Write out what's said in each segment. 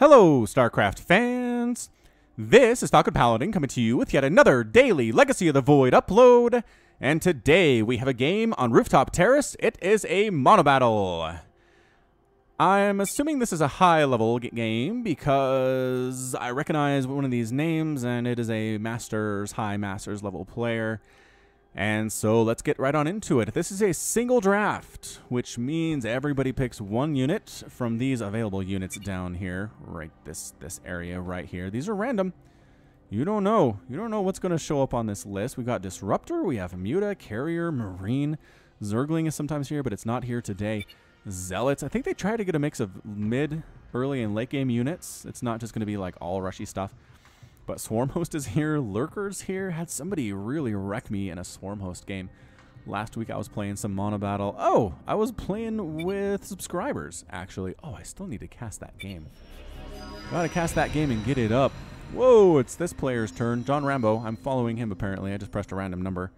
Hello, StarCraft fans! This is Falcon Paladin coming to you with yet another daily Legacy of the Void upload. And today we have a game on Rooftop Terrace. It is a Monobattle. I'm assuming this is a high-level game because I recognize one of these names and it is a high Masters level player. And so let's get right on into it. This is a single draft, which means everybody picks one unit from these available units down here, right this area right here. These are random. You don't know. You don't know what's going to show up on this list. We've got Disruptor, we have Muta, Carrier, Marine. Zergling is sometimes here, but it's not here today. Zealots. I think they try to get a mix of mid, early, and late game units. It's not just going to be like all rushy stuff. But Swarm Host is here, Lurker's here. Had somebody really wreck me in a Swarm Host game. Last week I was playing some Monobattle. Oh, I was playing with subscribers, actually. Oh, I still need to cast that game. Gotta cast that game and get it up. Whoa, it's this player's turn. John Rambo. I'm following him, apparently. I just pressed a random number.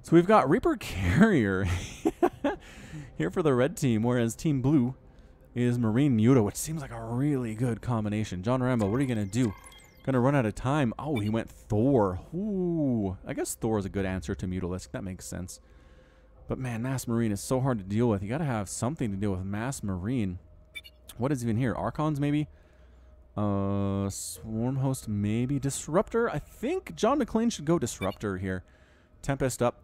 So we've got Reaper Carrier here for the red team, whereas Team Blue is Marine Muta, which seems like a really good combination. John Rambo, what are you going to do? Gonna run out of time. Oh, he went Thor. Ooh. I guess Thor is a good answer to Mutalisk. That makes sense. But man, Mass Marine is so hard to deal with. You gotta have something to deal with Mass Marine. What is even here? Archons, maybe? Swarm Host, maybe? Disruptor? I think John McClane should go Disruptor here. Tempest up.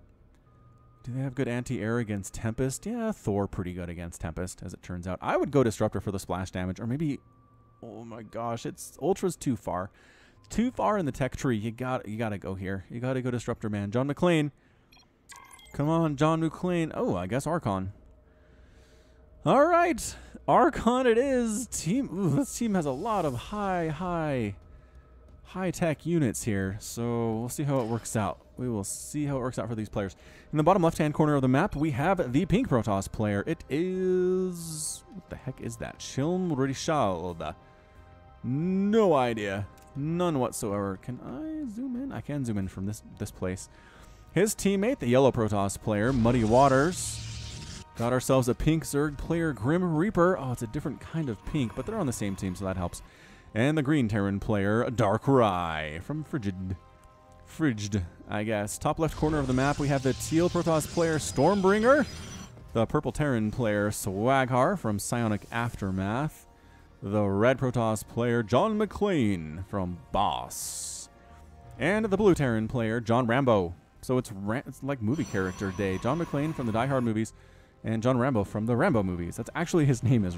Do they have good anti-air against Tempest? Yeah, Thor pretty good against Tempest, as it turns out. I would go Disruptor for the splash damage, or maybe... Oh my gosh, Ultra's too far. Too far in the tech tree. You gotta go here. You gotta go Disruptor, man. John McClane. Come on, John McClane. Oh, I guess Archon. Alright. Archon it is. This team has a lot of high tech units here. So we'll see how it works out. We will see how it works out for these players. In the bottom left-hand corner of the map, we have the pink Protoss player. It is... What the heck is that? Shilmrishald. No idea. None whatsoever. Can I zoom in? I can zoom in from this place. His teammate, the yellow Protoss player, Muddy Waters. Got ourselves a pink Zerg player, Grim Reaper. Oh, it's a different kind of pink, but they're on the same team, so that helps. And the green Terran player, Dark Rye from Frigid, I guess. Top left corner of the map, we have the teal Protoss player, Stormbringer. The purple Terran player, Swaghar from Psionic Aftermath. The red Protoss player, John McClane from Boss. And the blue Terran player, John Rambo. So it's like movie character day. John McClane from the Die Hard movies and John Rambo from the Rambo movies. That's actually his name.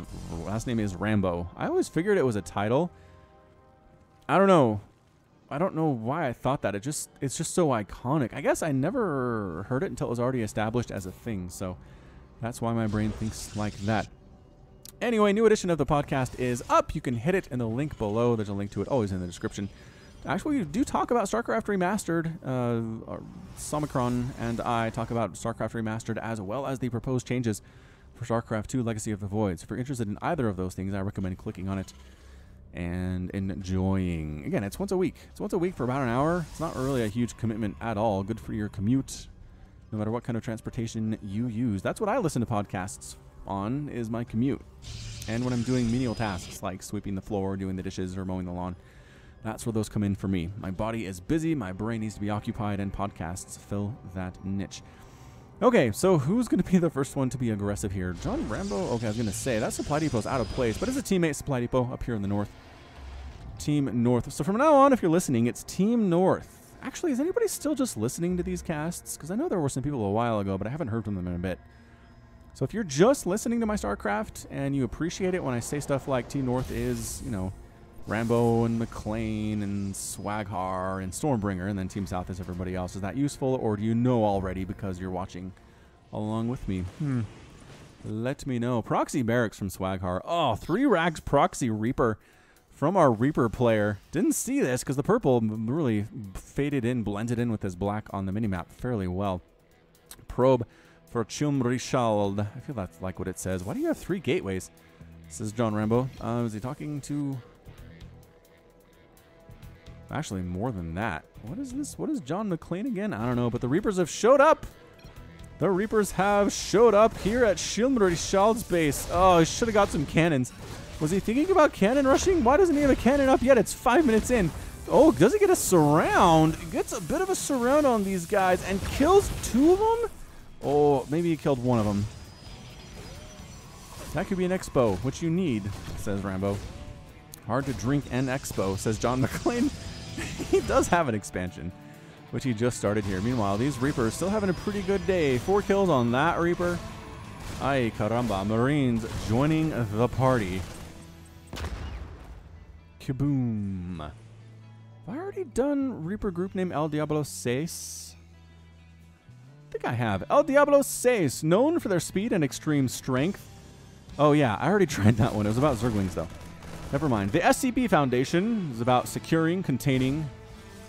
Last name is Rambo. I always figured it was a title. I don't know. I don't know why I thought that. It's just so iconic. I guess I never heard it until it was already established as a thing. So that's why my brain thinks like that. Anyway, new edition of the podcast is up. You can hit it in the link below. There's a link to it always in the description. Actually, we do talk about StarCraft Remastered. Somicron and I talk about StarCraft Remastered as well as the proposed changes for StarCraft 2 Legacy of the Void. So if you're interested in either of those things, I recommend clicking on it and enjoying. Again, it's once a week. It's once a week for about an hour. It's not really a huge commitment at all. Good for your commute, no matter what kind of transportation you use. That's what I listen to podcasts on, is my commute. And when I'm doing menial tasks like sweeping the floor, doing the dishes, or mowing the lawn. That's where those come in for me. My body is busy, my brain needs to be occupied, and podcasts fill that niche. Okay, so who's going to be the first one to be aggressive here? John Rambo? Okay, I was going to say, that supply depot's out of place, but it's a teammate supply depot up here in the north. Team North. So from now on, if you're listening, it's Team North. Actually, is anybody still just listening to these casts? Because I know there were some people a while ago, but I haven't heard from them in a bit. So if you're just listening to my StarCraft and you appreciate it when I say stuff like Team North is, you know, Rambo and McClane and Swaghar and Stormbringer, and then Team South is everybody else. Is that useful, or do you know already because you're watching along with me? Let me know. Proxy Barracks from Swaghar. Oh, 3 Rags Proxy Reaper from our Reaper player. Didn't see this because the purple really faded in, blended in with this black on the minimap fairly well. Probe for Shilmrishald. I feel that's like what it says. Why do you have 3 gateways? This is John Rambo. Is he talking to... Actually, more than that. What is this? What is John McClane again? I don't know, but the Reapers have showed up. The Reapers have showed up here at Shilmrishald's base. Oh, I should have got some cannons. Was he thinking about cannon rushing? Why doesn't he have a cannon up yet? It's 5 minutes in. Oh, does he get a surround? He gets a bit of a surround on these guys and kills 2 of them? Oh, maybe he killed 1 of them. That could be an expo, which you need, says Rambo. Hard to drink an expo, says John McClane. He does have an expansion, which he just started here. Meanwhile, these Reapers still having a pretty good day. 4 kills on that Reaper. Ay, caramba. Marines joining the party. Kaboom. Have I already done Reaper group name El Diablo 6? I think I have. El Diablo 6, known for their speed and extreme strength. Oh yeah, I already tried that one. It was about Zerglings though. Never mind. The SCP Foundation is about securing, containing,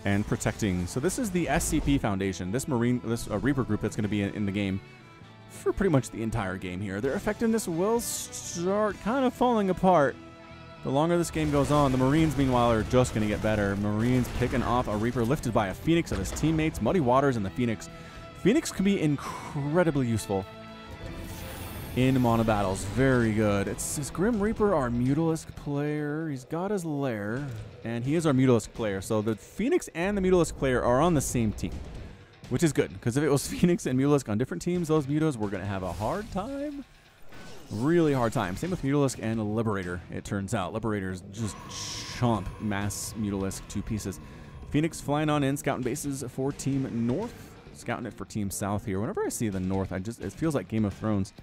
and protecting. So this is the SCP Foundation. This Reaper group that's going to be in the game for pretty much the entire game here. Their effectiveness will start kind of falling apart the longer this game goes on. The Marines, meanwhile, are just going to get better. Marines picking off a Reaper lifted by a Phoenix of his teammates. Muddy Waters and the Phoenix. Phoenix can be incredibly useful in Monobattles. Very good. It's his Grim Reaper, our Mutalisk player. He's got his lair, and he is our Mutalisk player. So the Phoenix and the Mutalisk player are on the same team, which is good, because if it was Phoenix and Mutalisk on different teams, those Mutas were going to have a hard time. Really hard time. Same with Mutalisk and Liberator, it turns out. Liberators just chomp mass Mutalisk to pieces. Phoenix flying on in, scouting bases for Team North. Scouting it for Team South here. Whenever I see the North, it feels like Game of Thrones.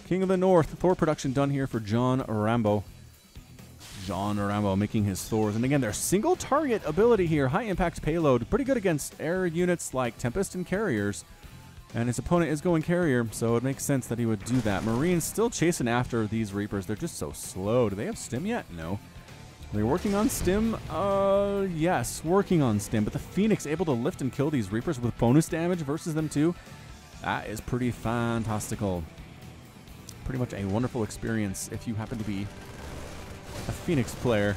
King of the North, Thor production done here for John Rambo. John Rambo making his Thors. And again, their single target ability here, high impact payload, pretty good against air units like Tempest and Carriers. And his opponent is going Carrier, so it makes sense that he would do that. Marines still chasing after these Reapers. They're just so slow. Do they have stim yet? No. Are they working on stim? Yes, working on stim. But the Phoenix able to lift and kill these Reapers with bonus damage versus them too. That is pretty fantastical. Pretty much a wonderful experience if you happen to be a Phoenix player.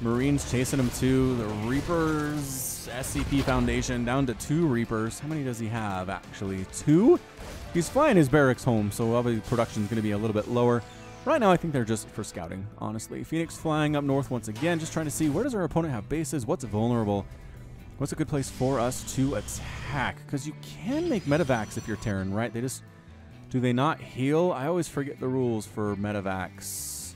Marines chasing him too. The Reapers, SCP Foundation, down to 2 Reapers. How many does he have, actually? 2? He's flying his barracks home, so obviously production's going to be a little bit lower. Right now, I think they're just for scouting, honestly. Phoenix flying up north once again, just trying to see where does our opponent have bases, what's vulnerable, what's a good place for us to attack. Because you can make medevacs if you're Terran, right? They just... Do they not heal? I always forget the rules for medevacs.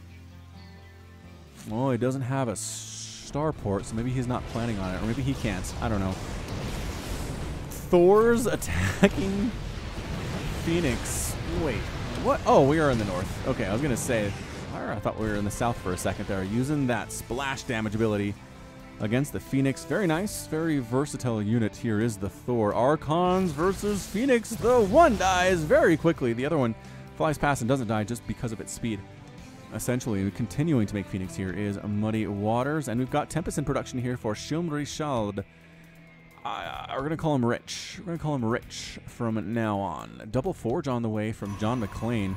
Oh, he doesn't have a starport, so maybe he's not planning on it. Or maybe he can't. I don't know. Thor's attacking Phoenix. Wait, what? Oh, we are in the north. Okay, I was going to say, I thought we were in the south for a second there. Using that splash damage ability against the Phoenix. Very nice, very versatile unit here is the Thor. Archons versus Phoenix. The one dies very quickly. The other one flies past and doesn't die just because of its speed. Essentially, continuing to make Phoenix here is Muddy Waters. And we've got Tempest in production here for Shilmrishald. We're going to call him Rich. We're going to call him Rich from now on. Double Forge on the way from John McClane.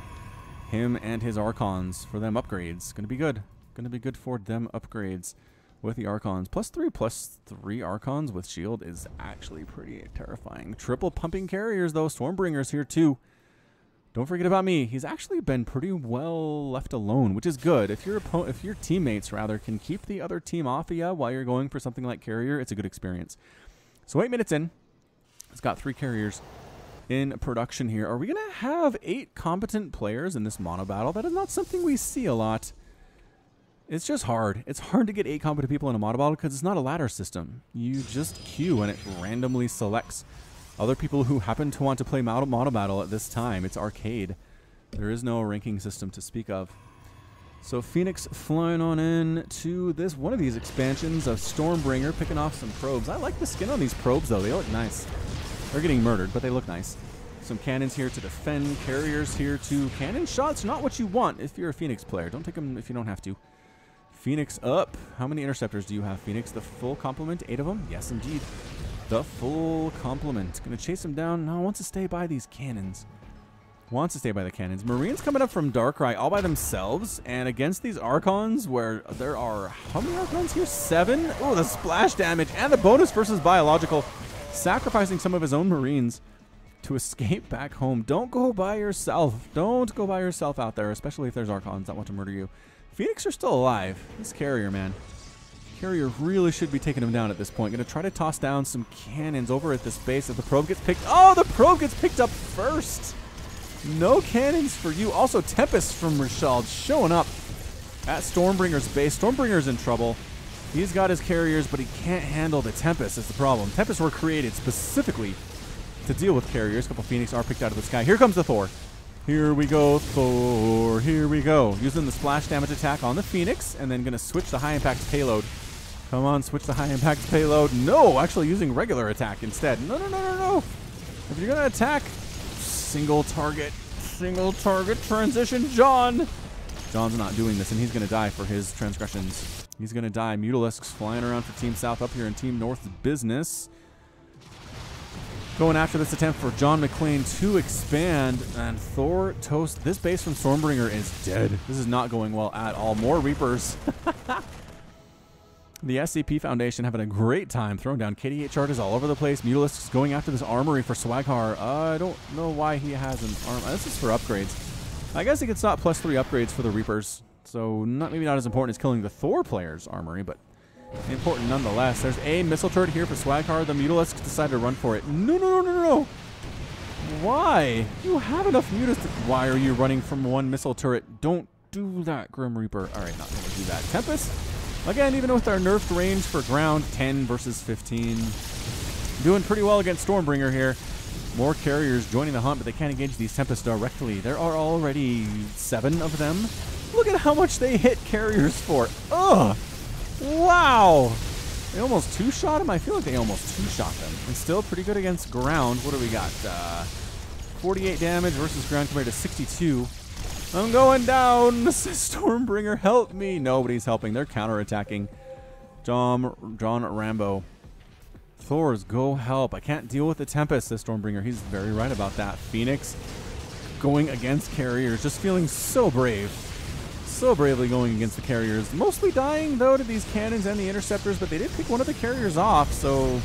Him and his Archons for them upgrades. Going to be good. Going to be good for them upgrades. With the Archons. +3/+3 Archons with shield is actually pretty terrifying. Triple pumping Carriers, though. Stormbringers here, too. Don't forget about me. He's actually been pretty well left alone, which is good. If your teammates, rather, can keep the other team off of you while you're going for something like Carrier, it's a good experience. So 8 minutes in. It's got 3 Carriers in production here. Are we going to have 8 competent players in this Monobattle? That is not something we see a lot. It's just hard. It's hard to get 8 competent people in a Monobattle because it's not a ladder system. You just queue and it randomly selects other people who happen to want to play Monobattle at this time. It's arcade. There is no ranking system to speak of. So Phoenix flying on in to this one of these expansions of Stormbringer, picking off some probes. I like the skin on these probes, though. They look nice. They're getting murdered, but they look nice. Some cannons here to defend. Carriers here to cannon shots. Not what you want if you're a Phoenix player. Don't take them if you don't have to. Phoenix up. How many interceptors do you have, Phoenix? The full complement? 8 of them? Yes, indeed. The full complement. Gonna chase him down. No, wants to stay by these cannons. Wants to stay by the cannons. Marines coming up from Darkrai all by themselves. And against these Archons, where there are... How many Archons here? 7? Oh, the splash damage. And the bonus versus biological. Sacrificing some of his own Marines to escape back home. Don't go by yourself. Don't go by yourself out there, especially if there's Archons that want to murder you. Phoenix are still alive. This carrier, man. Carrier really should be taking him down at this point. Gonna try to toss down some cannons over at this base. If the probe gets picked... Oh, the probe gets picked up first! No cannons for you. Also, Tempest from Rashad showing up at Stormbringer's base. Stormbringer's in trouble. He's got his carriers, but he can't handle the Tempest is the problem. Tempests were created specifically to deal with carriers. A couple Phoenix are picked out of the sky. Here comes the Thor. Here we go, Thor. Here we go. Using the splash damage attack on the Phoenix, and then going to switch the high impact payload. Come on, switch the high impact payload. No, actually using regular attack instead. No, no, no, no, no. If you're going to attack, single target transition, John. John's not doing this, and he's going to die for his transgressions. He's going to die. Mutalisks flying around for Team South up here in Team North's business. Going after this attempt for John McClane to expand, and Thor toast. This base from Stormbringer is dead. This is not going well at all. More Reapers. The SCP Foundation having a great time throwing down KDH charges all over the place. Mutalisks going after this armory for Swaghar. I don't know why he has an arm. This is for upgrades. I guess he could stop +3 upgrades for the Reapers. So maybe not as important as killing the Thor player's armory, but important nonetheless. There's a missile turret here for Swaghar. The Mutalisks decide to run for it. No, no, no, no, no. Why? You have enough Mutalisks. Why are you running from one missile turret? Don't do that, Grim Reaper. All right, not going to do that. Tempest. Again, even with our nerfed range for ground, 10 versus 15. Doing pretty well against Stormbringer here. More carriers joining the hunt, but they can't engage these Tempests directly. There are already 7 of them. Look at how much they hit carriers for. Ugh! Wow! They almost two-shot him? I feel like they almost two-shot them. And still pretty good against ground. What do we got? 48 damage versus ground compared to 62. I'm going down. Stormbringer, help me. Nobody's helping. They're counterattacking. John Rambo. Thors, go help. I can't deal with the Tempest, says Stormbringer. He's very right about that. Phoenix going against carriers. Just feeling so brave. So bravely going against the carriers. Mostly dying, though, to these cannons and the interceptors, but they did pick one of the carriers off, so...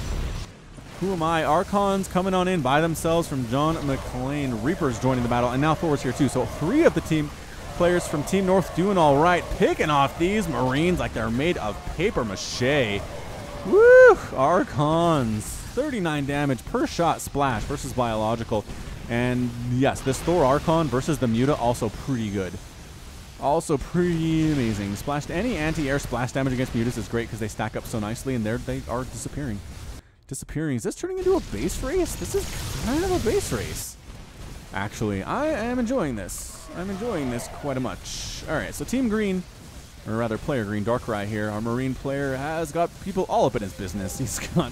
Who am I? Archons coming on in by themselves from John McClane. Reapers joining the battle, and now Thor's here too. So 3 of the team players from Team North doing all right. Picking off these Marines like they're made of paper mache. Woo! Archons. 39 damage per shot splash versus biological. And yes, this Thor Archon versus the Muta also pretty good. Also pretty amazing. Splashed any anti-air splash damage against Mutas is great because they stack up so nicely, and they are disappearing. Is this turning into a base race? This is kind of a base race. Actually, I am enjoying this. I'm enjoying this quite a much. All right, so Team Green, or rather Player Green, Darkrai here. Our Marine player has got people all up in his business. He's got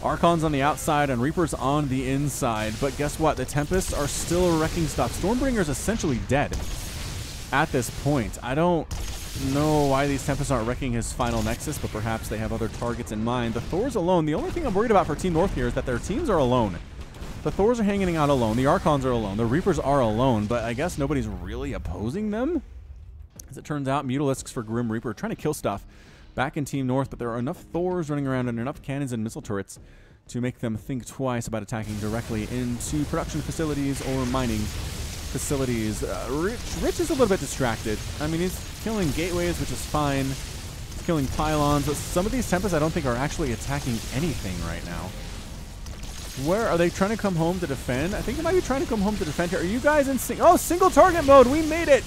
Archons on the outside and Reapers on the inside. But guess what? The Tempests are still wrecking stuff. Stormbringer's essentially dead at this point. I don't know why these Tempests aren't wrecking his final Nexus, but perhaps they have other targets in mind. The Thor's alone. The only thing I'm worried about for Team North here is that their teams are alone. The Thors are hanging out alone. The Archons are alone. The Reapers are alone, but I guess nobody's really opposing them. As it turns out, Mutalisks for Grim Reaper trying to kill stuff back in Team North, but there are enough Thors running around and enough cannons and missile turrets to make them think twice about attacking directly into production facilities or mining facilities. Rich is a little bit distracted. I mean, he's killing gateways, which is fine. He's killing pylons, but some of these Tempests I don't think are actually attacking anything right now. Where are they trying to come home to defend? I think they might be trying to come home to defend here. Are you guys in single target mode? We made it!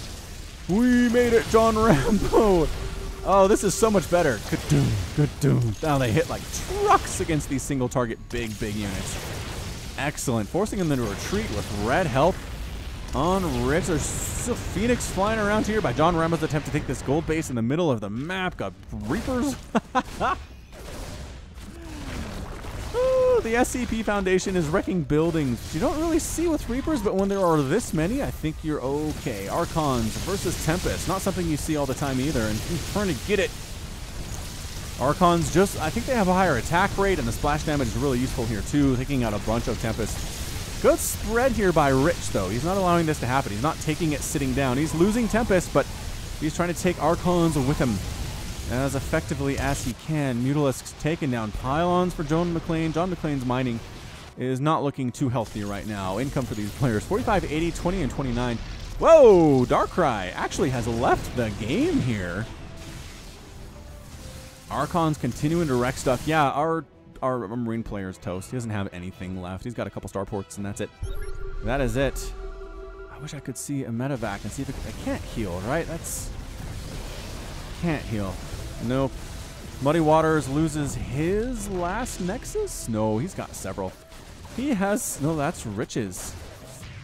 We made it, John Rambo! Oh, this is so much better. Good doom, good doom. Now they hit like trucks against these single target big units. Excellent. Forcing them into retreat with red health on Rich. There's still Phoenix flying around here by John Rambo's attempt to take this gold base in the middle of the map. Got Reapers. Ooh, the SCP Foundation is wrecking buildings. You don't really see with Reapers, but when there are this many, I think you're okay. Archons versus Tempest. Not something you see all the time either, and he's trying to get it. Archons just, I think they have a higher attack rate, and the splash damage is really useful here too, taking out a bunch of Tempests. Good spread here by Rich, though. He's not allowing this to happen. He's not taking it sitting down. He's losing Tempest, but he's trying to take Archons with him as effectively as he can. Mutalisks taking down pylons for John McClane. John McClane's mining is not looking too healthy right now. Income for these players, 45, 80, 20, and 29. Whoa, Darkrai actually has left the game here. Archon's continuing to wreck stuff. Yeah, our Marine player is toast. He doesn't have anything left. He's got a couple starports, and that's it. That is it. I wish I could see a medevac and see if I can't heal, right? Can't heal. Nope. Muddy Waters loses his last Nexus? No, he's got several. He has... No, that's Riches.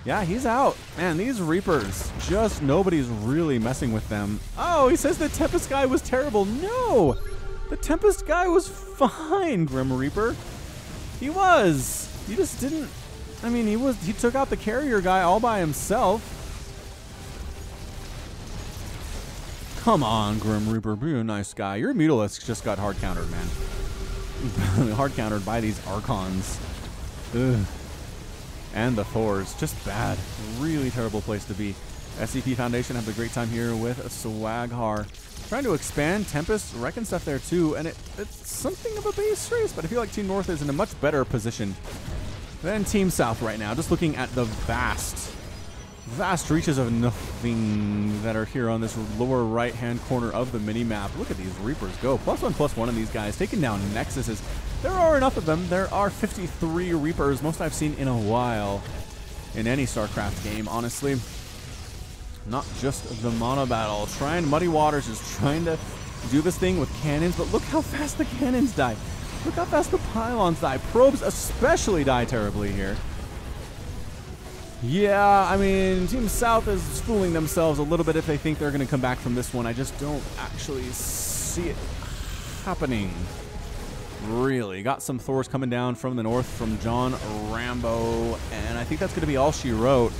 Yeah, he's out. Man, these Reapers, just nobody's really messing with them. Oh, he says the Tempest guy was terrible. No! The Tempest guy was fine, Grim Reaper. He was. He just didn't... I mean, he took out the carrier guy all by himself. Come on, Grim Reaper, be a nice guy. Your Mutalisk just got hard countered, man. Hard countered by these Archons. Ugh. And the Thors, just bad. Really terrible place to be. SCP Foundation have a great time here with Swaghar. Trying to expand Tempest, wrecking stuff there too, and it's something of a base race, but I feel like Team North is in a much better position than Team South right now. Just looking at the vast reaches of nothing that are here on this lower right-hand corner of the mini-map. Look at these Reapers go. +1/+1 of these guys, taking down Nexuses. There are enough of them. There are 53 Reapers, most I've seen in a while in any StarCraft game, honestly. Not just the Monobattle. Muddy Waters is trying to do this thing with cannons, but look how fast the cannons die. Look how fast the pylons die. Probes especially die terribly here. Yeah, I mean, Team South is fooling themselves a little bit if they think they're going to come back from this one. I just don't actually see it happening. Really. Got some Thors coming down from the north from John Rambo, and I think that's going to be all she wrote.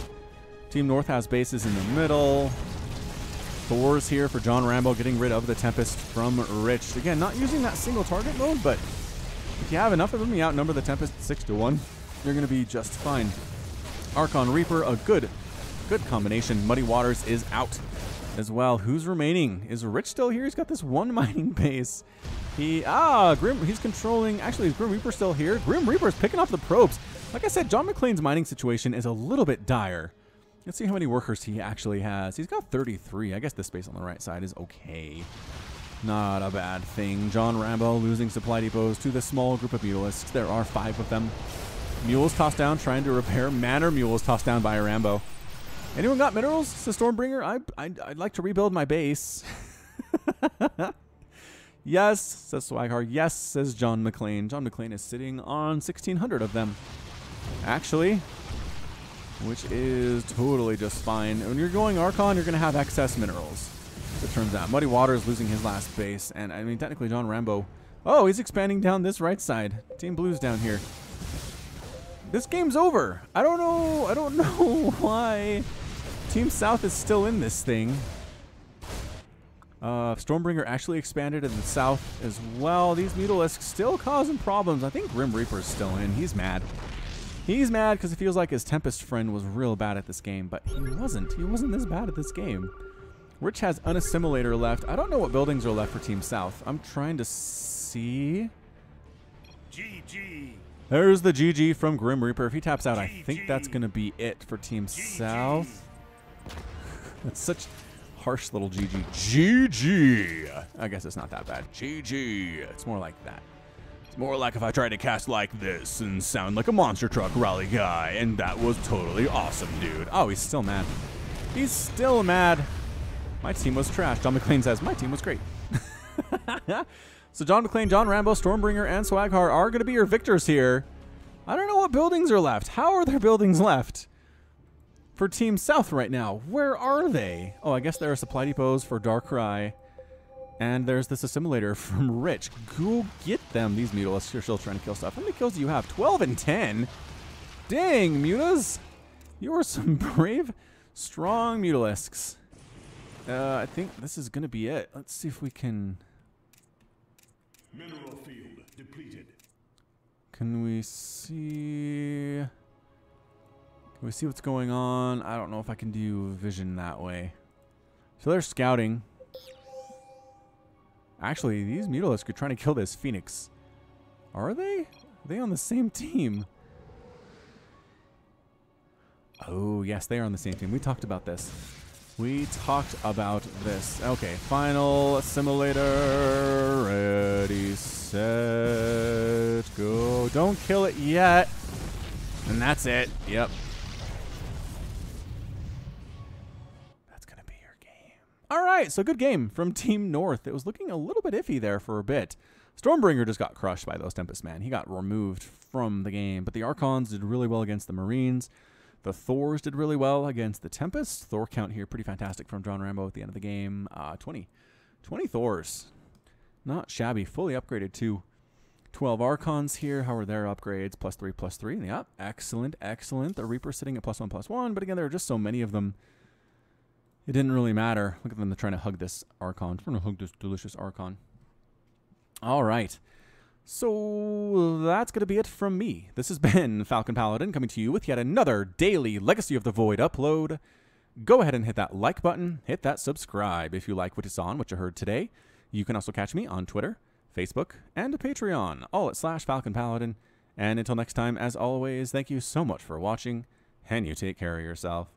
Team North has bases in the middle. Thors here for John Rambo, getting rid of the Tempest from Rich. Again, not using that single target mode, but if you have enough of them, you outnumber the Tempest 6-1. You're going to be just fine. Archon Reaper, a good combination. Muddy Waters is out as well. Who's remaining? Is Rich still here? He's got this one mining base. He's controlling... Actually, is Grim Reaper still here? Grim Reaper's picking off the probes. Like I said, John McClane's mining situation is a little bit dire. Let's see how many workers he actually has. He's got 33. I guess this space on the right side is okay. Not a bad thing. John Rambo losing supply depots to the small group of Mutalisks. There are 5 of them. Mules tossed down, trying to repair. Manor Mules tossed down by Rambo. Anyone got minerals? Says Stormbringer. I'd like to rebuild my base. Yes, says Swaghar. Yes, says John McClane. John McClane is sitting on 1,600 of them. Actually, which is totally just fine. When you're going Archon, you're going to have excess minerals, it turns out. Muddy Waters losing his last base. And, I mean, technically John Rambo... Oh, he's expanding down this right side. Team Blue's down here. This game's over. I don't know why Team South is still in this thing. Stormbringer actually expanded in the south as well. These Mutalisks still causing problems. I think Grim Reaper's still in. He's mad. He's mad because it feels like his Tempest friend was real bad at this game, but he wasn't. He wasn't this bad at this game. Rich has an assimilator left. I don't know what buildings are left for Team South. I'm trying to see. GG. There's the GG from Grim Reaper. If he taps out, I think that's going to be it for Team South. That's such harsh little GG. GG. I guess it's not that bad. GG. It's more like that. It's more like if I tried to cast like this and sound like a monster truck rally guy, and that was totally awesome, dude. Oh, he's still mad. He's still mad. My team was trash. John McClane says, my team was great. So John McClane, John Rambo, Stormbringer, and Swaghar are going to be your victors here. I don't know what buildings are left. How are there buildings left for Team South right now? Where are they? Oh, I guess there are supply depots for Darkrai. And there's this assimilator from Rich. Go get them. These Mutalisks are still trying to kill stuff. How many kills do you have? 12 and 10? Dang, Mutas. You are some brave, strong Mutalisks. I think this is going to be it. Let's see if we can... Mineral field depleted. Can we see what's going on? I don't know if I can do vision that way. So they're scouting. Actually, these Mutalisks are trying to kill this Phoenix. Are they? Are they on the same team? Oh, yes, they are on the same team. We talked about this. We talked about this. Okay, final simulator. Ready, set, go. Don't kill it yet. And that's it. Yep. That's going to be your game. All right, so good game from Team North. It was looking a little bit iffy there for a bit. Stormbringer just got crushed by those Tempest, man. He got removed from the game. But the Archons did really well against the Marines. The Thors did really well against the Tempest. Thor count here pretty fantastic from John Rambo at the end of the game. 20 Thors. Not shabby. Fully upgraded too. 12 Archons here. How are their upgrades? +3/+3. Yep. Excellent. Excellent. The Reaper sitting at +1/+1. But again, there are just so many of them. It didn't really matter. Look at them. They're trying to hug this Archon. Trying to hug this delicious Archon. All right. So that's going to be it from me. This has been Falcon Paladin coming to you with yet another daily Legacy of the Void upload. Go ahead and hit that like button. Hit that subscribe if you like what you saw and what you heard today. You can also catch me on Twitter, Facebook, and Patreon, all at /Falcon Paladin. And until next time, as always, thank you so much for watching, and you take care of yourself.